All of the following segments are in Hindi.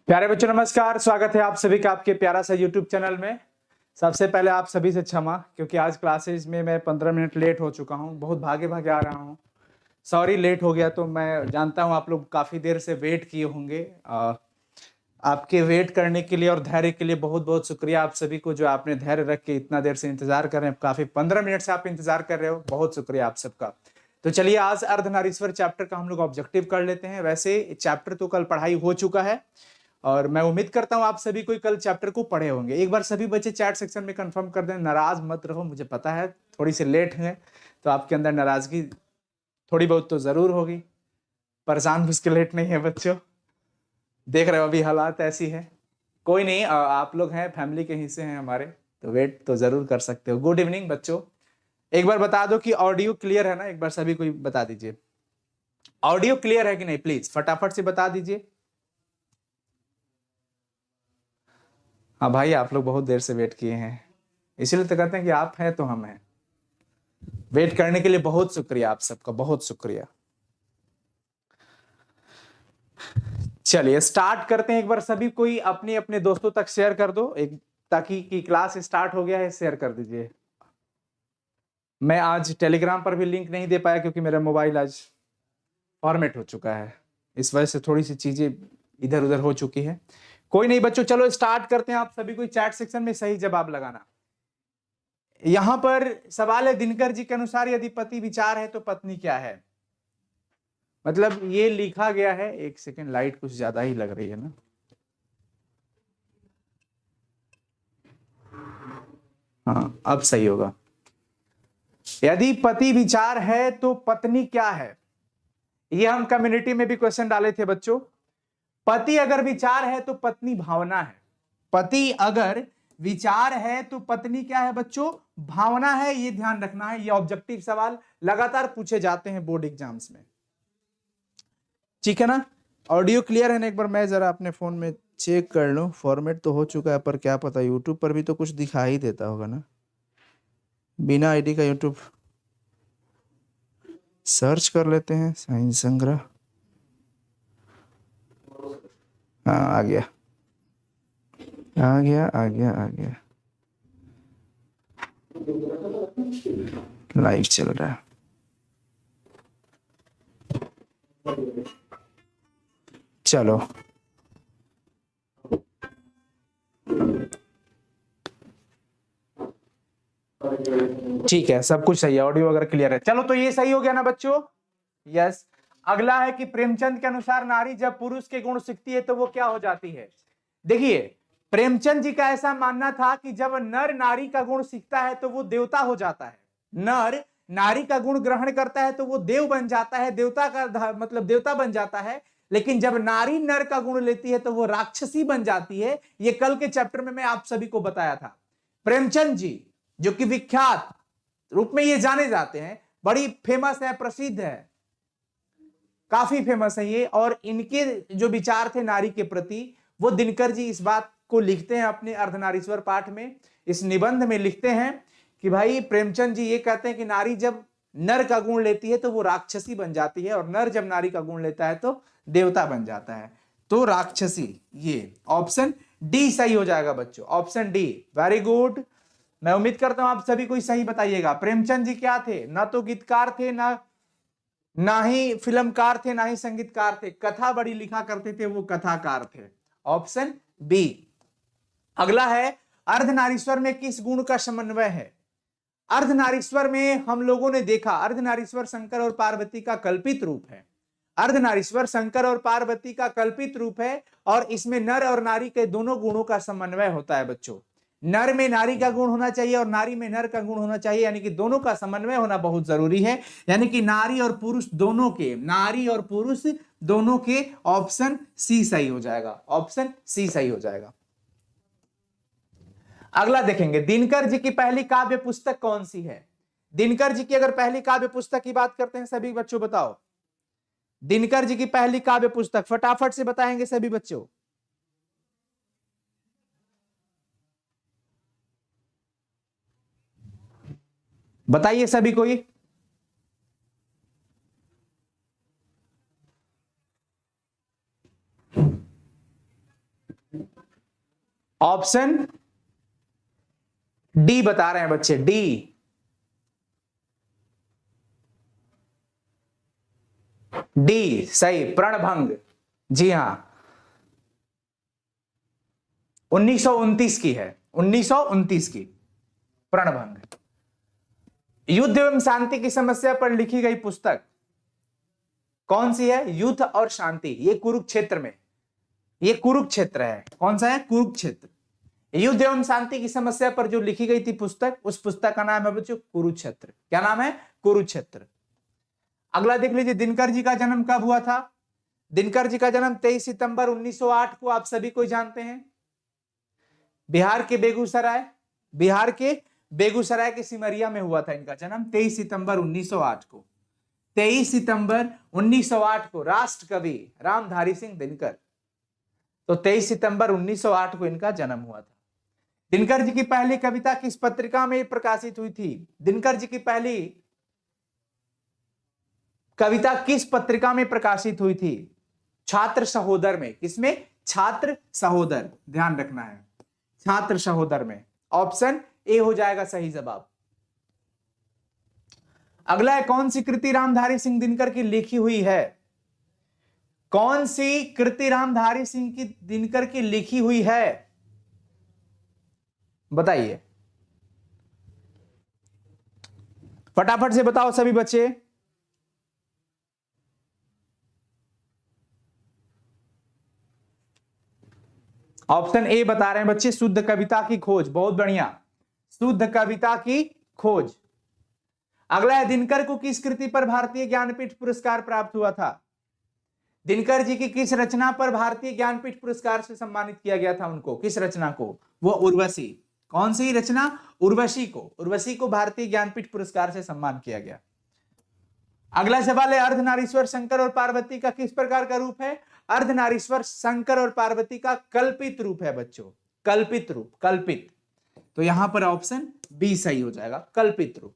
प्यारे बच्चों नमस्कार, स्वागत है आप सभी का आपके प्यारा सा YouTube चैनल में। सबसे पहले आप सभी से क्षमा, क्योंकि आज क्लासेस में मैं 15 मिनट लेट हो चुका हूं। बहुत भागे भागे आ रहा हूं, सॉरी लेट हो गया। तो मैं जानता हूं आप लोग काफ़ी देर से वेट किए होंगे। आपके वेट करने के लिए और धैर्य के लिए बहुत बहुत शुक्रिया आप सभी को, जो आपने धैर्य रख के इतना देर से इंतजार कर रहे हैं। काफ़ी 15 मिनट से आप इंतजार कर रहे हो, बहुत शुक्रिया आप सबका। तो चलिए आज अर्धनारीश्वर चैप्टर का हम लोग ऑब्जेक्टिव कर लेते हैं। वैसे चैप्टर तो कल पढ़ाई हो चुका है और मैं उम्मीद करता हूं आप सभी कोई कल चैप्टर को पढ़े होंगे। एक बार सभी बच्चे चैट सेक्शन में कंफर्म कर दें, नाराज मत रहो। मुझे पता है थोड़ी सी लेट है तो आपके अंदर नाराजगी थोड़ी बहुत तो जरूर होगी। परेशान मुझके लेट नहीं है बच्चों, देख रहे हो अभी हालात ऐसी है। कोई नहीं, आप लोग हैं, फैमिली के हिस्से हैं हमारे, तो वेट तो जरूर कर सकते हो। गुड इवनिंग बच्चों। एक बार बता दो कि ऑडियो क्लियर है ना, एक बार सभी कोई बता दीजिए ऑडियो क्लियर है कि नहीं, प्लीज फटाफट से बता दीजिए। हाँ भाई, आप लोग बहुत देर से वेट किए हैं, इसीलिए तो कहते हैं कि आप हैं तो हम हैं। वेट करने के लिए बहुत शुक्रिया आप सबका, बहुत शुक्रिया। चलिए स्टार्ट करते हैं। एक बार सभी कोई अपने अपने दोस्तों तक शेयर कर दो, एक ताकि कि क्लास स्टार्ट हो गया है, शेयर कर दीजिए। मैं आज टेलीग्राम पर भी लिंक नहीं दे पाया क्योंकि मेरा मोबाइल आज फॉर्मेट हो चुका है, इस वजह से थोड़ी सी चीजें इधर उधर हो चुकी है। कोई नहीं बच्चों, चलो स्टार्ट करते हैं। आप सभी कोई चैट सेक्शन में सही जवाब लगाना। यहां पर सवाल है, दिनकर जी के अनुसार यदि पति विचार है तो पत्नी क्या है। मतलब ये लिखा गया है, एक सेकेंड, लाइट कुछ ज्यादा ही लग रही है ना। हाँ अब सही होगा। यदि पति विचार है तो पत्नी क्या है, ये हम कम्युनिटी में भी क्वेश्चन डाले थे बच्चों। पति अगर विचार है तो पत्नी भावना है। पति अगर विचार है तो पत्नी क्या है बच्चों, भावना है। ये ध्यान रखना है, ये ऑब्जेक्टिव सवाल लगातार पूछे जाते हैं बोर्ड एग्जाम्स में, ठीक है ना। ऑडियो क्लियर है ना, एक बार मैं जरा अपने फोन में चेक कर लूं। फॉर्मेट तो हो चुका है, पर क्या पता यूट्यूब पर भी तो कुछ दिखाई देता होगा ना। बिना आईडी का यूट्यूब सर्च कर लेते हैं, साइंस संग्रह। हाँ आ गया आ गया आ गया आ गया, लाइव चल रहा है। चलो ठीक है, सब कुछ सही है, ऑडियो वगैरह क्लियर है। चलो तो ये सही हो गया ना बच्चों, यस। अगला है कि प्रेमचंद के अनुसार नारी जब पुरुष के गुण सीखती है तो वो क्या हो जाती है। देखिए प्रेमचंद जी का ऐसा मानना था कि जब नर नारी का गुण सीखता है तो वो देवता हो जाता है। नर नारी का गुण ग्रहण करता है तो वो देव बन जाता है, देवता का मतलब देवता बन जाता है। लेकिन जब नारी नर का गुण लेती है तो वो राक्षसी बन जाती है। ये कल के चैप्टर में मैं आप सभी को बताया था। प्रेमचंद जी जो कि विख्यात रूप में ये जाने जाते हैं, बड़ी फेमस है, प्रसिद्ध है, काफी फेमस है ये। और इनके जो विचार थे नारी के प्रति, वो दिनकर जी इस बात को लिखते हैं अपने अर्धनारीश्वर पाठ में। इस निबंध में लिखते हैं कि भाई प्रेमचंद जी ये कहते हैं कि नारी जब नर का गुण लेती है तो वो राक्षसी बन जाती है, और नर जब नारी का गुण लेता है तो देवता बन जाता है, तो राक्षसी। ये ऑप्शन डी सही हो जाएगा बच्चों, ऑप्शन डी। वेरी गुड, मैं उम्मीद करता हूं आप सभी कोई सही बताइएगा। प्रेमचंद जी क्या थे, ना तो गीतकार थे, ना ही फिल्मकार थे, ना ही संगीतकार थे, कथा बड़ी लिखा करते थे, वो कथाकार थे। Option B. अगला है, अर्धनारीश्वर में किस गुण का समन्वय है। अर्धनारीश्वर में हम लोगों ने देखा, अर्धनारीश्वर शंकर और पार्वती का कल्पित रूप है। अर्धनारीश्वर शंकर और पार्वती का कल्पित रूप है, और इसमें नर और नारी के दोनों गुणों का समन्वय होता है बच्चों। नर में नारी का गुण होना चाहिए और नारी में नर का गुण होना चाहिए, यानी कि दोनों का समन्वय होना बहुत जरूरी है। यानी कि नारी और पुरुष दोनों के, नारी और पुरुष दोनों के, ऑप्शन सी सही हो जाएगा, ऑप्शन सी सही हो जाएगा। अगला देखेंगे, दिनकर जी की पहली काव्य पुस्तक कौन सी है। दिनकर जी की अगर पहली काव्य पुस्तक की बात करते हैं सभी बच्चों, बताओ दिनकर जी की पहली काव्य पुस्तक, फटाफट से बताएंगे सभी बच्चों। बताइए सभी कोई। ऑप्शन डी बता रहे हैं बच्चे, डी। डी सही, प्रणभंग। जी हां, 1929 की है, 1929 की प्रणभंग। युद्ध एवं शांति की समस्या पर लिखी गई पुस्तक कौन सी है? युद्ध और शांति। ये कुरुक्षेत्र में, ये कुरुक्षेत्र है। कौन सा है? कुरुक्षेत्र। युद्ध एवं शांति की समस्या पर जो लिखी गई थी पुस्तक, उस पुस्तक का नाम है बच्चों कुरुक्षेत्र। क्या नाम है? कुरुक्षेत्र। अगला देख लीजिए, दिनकर जी का जन्म कब हुआ था? दिनकर जी का जन्म 23 सितंबर 1908 को आप सभी कोई जानते हैं। बिहार के बेगूसराय, बिहार के बेगूसराय के सिमरिया में हुआ था इनका जन्म 23 सितंबर 1908 को। 23 सितंबर 1908 को राष्ट्र कवि रामधारी सिंह दिनकर। तो 23 सितंबर 1908 को इनका जन्म हुआ था। दिनकर जी की पहली कविता किस पत्रिका में प्रकाशित हुई थी? दिनकर जी की पहली कविता किस पत्रिका में प्रकाशित हुई थी? छात्र सहोदर में। किसमें? छात्र सहोदर। ध्यान रखना है, छात्र सहोदर में। ऑप्शन ए हो जाएगा सही जवाब। अगला है, कौन सी कृति रामधारी सिंह दिनकर की लिखी हुई है? कौन सी कृति रामधारी सिंह की दिनकर की लिखी हुई है? बताइए, फटाफट से बताओ सभी बच्चे। ऑप्शन ए बता रहे हैं बच्चे, शुद्ध कविता की खोज। बहुत बढ़िया, शुद्ध कविता की खोज। अगला है, दिनकर को किस कृति पर भारतीय ज्ञानपीठ पुरस्कार प्राप्त हुआ था? दिनकर जी की किस रचना पर भारतीय ज्ञानपीठ पुरस्कार से सम्मानित किया गया था उनको? किस रचना को? वो उर्वशी। कौन सी रचना? उर्वशी को। उर्वशी को भारतीय ज्ञानपीठ पुरस्कार से सम्मान किया गया। अगला सवाल है, अर्धनारीश्वर शंकर और पार्वती का किस प्रकार का रूप है? अर्धनारीश्वर शंकर और पार्वती का कल्पित रूप है बच्चों, कल्पित रूप, कल्पित। तो यहां पर ऑप्शन बी सही हो जाएगा, कल्पित रूप।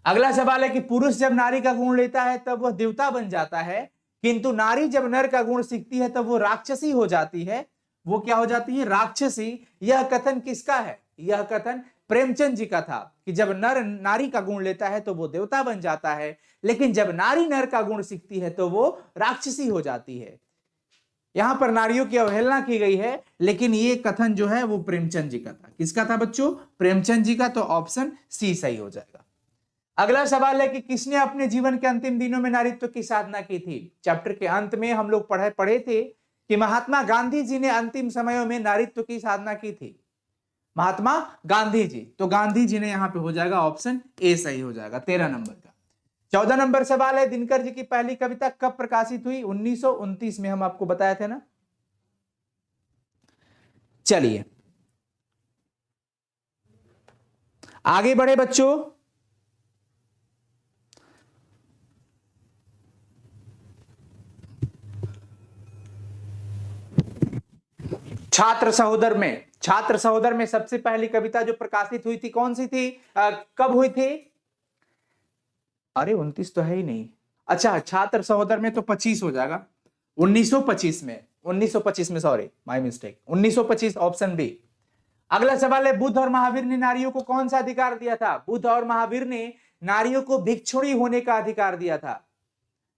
अगला सवाल है कि पुरुष जब नारी का गुण लेता है तब वह देवता बन जाता है, किंतु नारी जब नर का गुण सीखती है तब वो राक्षसी हो जाती है। वो क्या हो जाती है? राक्षसी। यह कथन किसका है? यह कथन प्रेमचंद जी का था कि जब नर नारी का गुण लेता है तो वो देवता बन जाता है, लेकिन जब नारी नर का गुण सीखती है तो वो राक्षसी हो जाती है। यहां पर नारियों की अवहेलना की गई है, लेकिन ये कथन जो है वो प्रेमचंद जी का था। किसका था बच्चों? प्रेमचंद जी का। तो ऑप्शन सी सही हो जाएगा। अगला सवाल है कि किसने अपने जीवन के अंतिम दिनों में नारीत्व की साधना की थी? चैप्टर के अंत में हम लोग पढ़े थे कि महात्मा गांधी जी ने अंतिम समयों में नारीत्व की साधना की थी। महात्मा गांधी जी। तो गांधी जी ने यहां पे हो जाएगा, ऑप्शन ए सही हो जाएगा 13 नंबर का। 14 नंबर सवाल है, दिनकर जी की पहली कविता कब प्रकाशित हुई? 1929 में, हम आपको बताए थे ना। चलिए आगे बढ़े बच्चों। छात्र सहोदर में सबसे पहली कविता जो प्रकाशित हुई थी कौन सी थी? कब हुई थी? अरे 29 तो है ही नहीं। अच्छा, छात्र सहोदर में तो 25 हो जाएगा, 1925 में। 1925 में, sorry my mistake, 1925 option B. अगला सवाल है, बुद्ध और महावीर ने नारियों को कौन सा अधिकार दिया था? बुद्ध और महावीर ने नारियों को भिक्षुणी होने का अधिकार दिया था।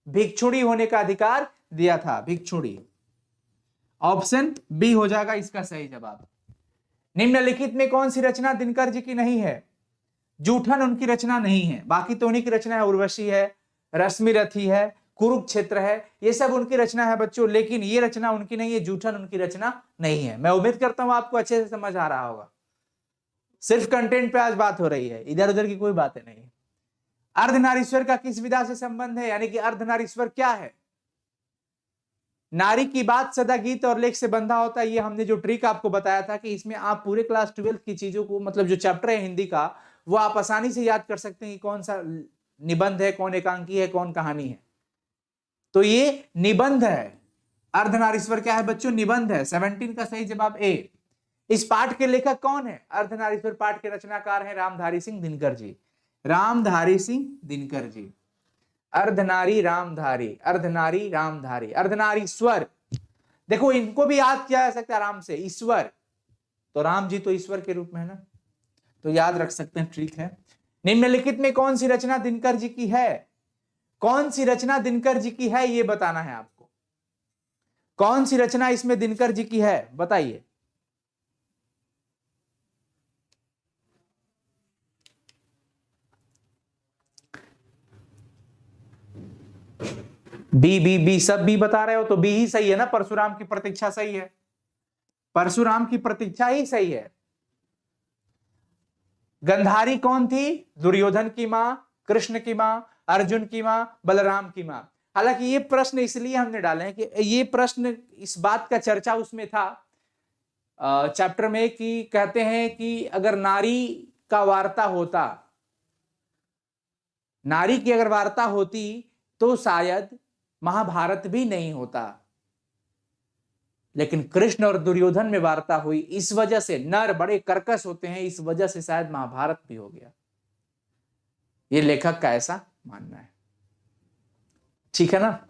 भिक्षुणी होने का अधिकार दिया था, भिक्षुणी। ऑप्शन बी हो जाएगा इसका सही जवाब। निम्नलिखित में कौन सी रचना दिनकर जी की नहीं है? जूठन उनकी रचना नहीं है, बाकी तो उन्हीं की रचना है। उर्वशी है, रश्मिरथी है, कुरुक्षेत्र है, ये सब उनकी रचना है बच्चों, लेकिन ये रचना उनकी नहीं है, जूठन उनकी रचना नहीं है। मैं उम्मीद करता हूं आपको अच्छे से समझ आ रहा होगा। सिर्फ कंटेंट पे आज बात हो रही है, इधर उधर की कोई बातें नहीं। अर्धनारीश्वर का किस विधा से संबंध है? यानी कि अर्धनारीश्वर क्या है? नारी की बात सदा गीत और लेख से बंधा होता है। ये हमने जो ट्रिक आपको बताया था कि इसमें आप पूरे क्लास 12 की चीजों को, मतलब जो चैप्टर है हिंदी का, वो आप आसानी से याद कर सकते हैं कि कौन सा निबंध है, कौन एकांकी है, कौन कहानी है। तो ये निबंध है। अर्धनारीश्वर क्या है बच्चों? निबंध है। 17 का सही जवाब ए। इस पाठ के लेखक कौन है? अर्धनारीश्वर पाठ के रचनाकार हैं रामधारी सिंह दिनकर जी। रामधारी सिंह दिनकर जी। अर्धनारी रामधारी, अर्धनारी रामधारी, अर्धनारीश्वर देखो इनको भी याद किया जा सकता है आराम से, ईश्वर, तो राम जी तो ईश्वर के रूप में है ना, तो याद रख सकते हैं, ठीक है। निम्नलिखित में कौन सी रचना दिनकर जी की है? कौन सी रचना दिनकर जी की है ये बताना है आपको। कौन सी रचना इसमें दिनकर जी की है बताइए। बी बी बी, सब बी बता रहे हो तो बी ही सही है ना, परशुराम की प्रतीक्षा सही है, परशुराम की प्रतीक्षा ही सही है। गंधारी कौन थी? दुर्योधन की मां, कृष्ण की मां, अर्जुन की मां, बलराम की मां। हालांकि ये प्रश्न इसलिए हमने डाले हैं कि ये प्रश्न, इस बात का चर्चा उसमें था चैप्टर में, कि कहते हैं कि अगर नारी का वार्ता होता, नारी की अगर वार्ता होती तो शायद महाभारत भी नहीं होता, लेकिन कृष्ण और दुर्योधन में वार्ता हुई, इस वजह से, नर बड़े कर्कश होते हैं, इस वजह से शायद महाभारत भी हो गया। ये लेखक का ऐसा मानना है, ठीक है ना।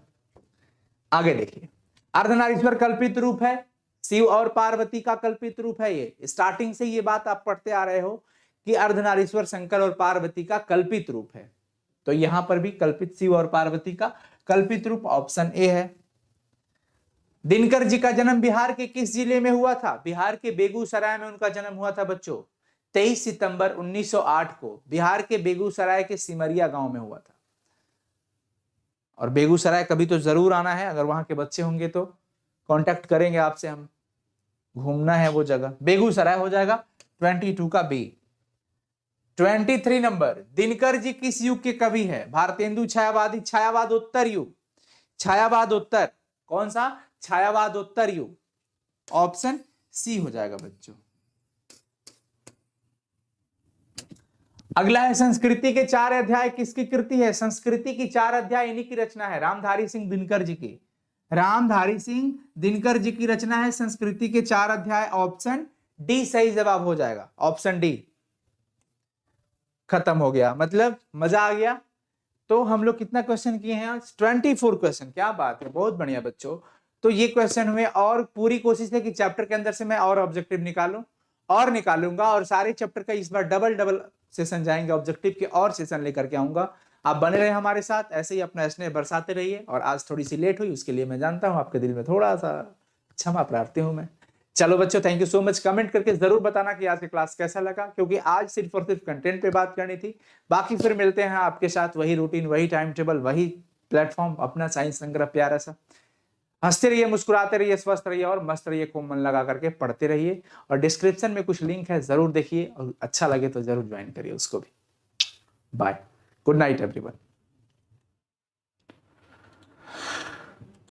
आगे देखिए, अर्धनारीश्वर कल्पित रूप है, शिव और पार्वती का कल्पित रूप है। ये स्टार्टिंग से ये बात आप पढ़ते आ रहे हो कि अर्धनारीश्वर शंकर और पार्वती का कल्पित रूप है, तो यहां पर भी कल्पित शिव और पार्वती का कल्पित रूप ऑप्शन ए है। दिनकर जी का जन्म बिहार के किस जिले में हुआ था? बिहार के बेगूसराय में उनका जन्म हुआ था बच्चों, 23 सितंबर 1908 को बिहार के बेगूसराय के सिमरिया गांव में हुआ था। और बेगूसराय कभी तो जरूर आना है, अगर वहां के बच्चे होंगे तो कांटेक्ट करेंगे आपसे, हम घूमना है वो जगह, बेगूसराय हो जाएगा 22 का बी। 23 नंबर, दिनकर जी किस युग के कवि है? भारतेंदु, छायावादी, छायावादोत्तर युग, छायावादोत्तर, कौन सा? छायावादोत्तर युग, ऑप्शन सी हो जाएगा बच्चों। अगला है संस्कृति के 4 अध्याय किसकी कृति है? संस्कृति की 4 अध्याय इन्हीं की रचना है, रामधारी सिंह दिनकर जी की, रामधारी सिंह दिनकर जी की रचना है संस्कृति के 4 अध्याय, ऑप्शन डी सही जवाब हो जाएगा, ऑप्शन डी। खत्म हो गया, मतलब मजा आ गया। तो हम लोग कितना क्वेश्चन किए हैं आज? 24 क्वेश्चन, क्या बात है, बहुत बढ़िया बच्चों। तो ये क्वेश्चन हुए, और पूरी कोशिश है कि चैप्टर के अंदर से मैं और ऑब्जेक्टिव निकालूं, और निकालूंगा, और सारे चैप्टर का इस बार डबल सेशन जाएंगे, ऑब्जेक्टिव के और सेशन लेकर के आऊंगा। आप बने रहे हमारे साथ, ऐसे ही अपना स्नेह बरसाते रहिए। और आज थोड़ी सी लेट हुई, उसके लिए मैं जानता हूं आपके दिल में थोड़ा सा क्षमा प्रार्थी हूं मैं। चलो बच्चों, thank you so much. Comment करके जरूर बताना कि आज की क्लास कैसा लगा, क्योंकि आज सिर्फ और सिर्फ कंटेंट पे बात करनी थी। बाकी फिर मिलते हैं आपके साथ, वही रूटीन, वही टाइम टेबल, वही प्लेटफॉर्म, अपना साइंस संग्रह प्यारा सा। हंसते रहिए, मुस्कुराते रहिए, स्वस्थ रहिए और मस्त रहिए, खूब मन लगा करके पढ़ते रहिए। और डिस्क्रिप्शन में कुछ लिंक है, जरूर देखिए, और अच्छा लगे तो जरूर ज्वाइन करिए उसको भी। Bye, good night everyone.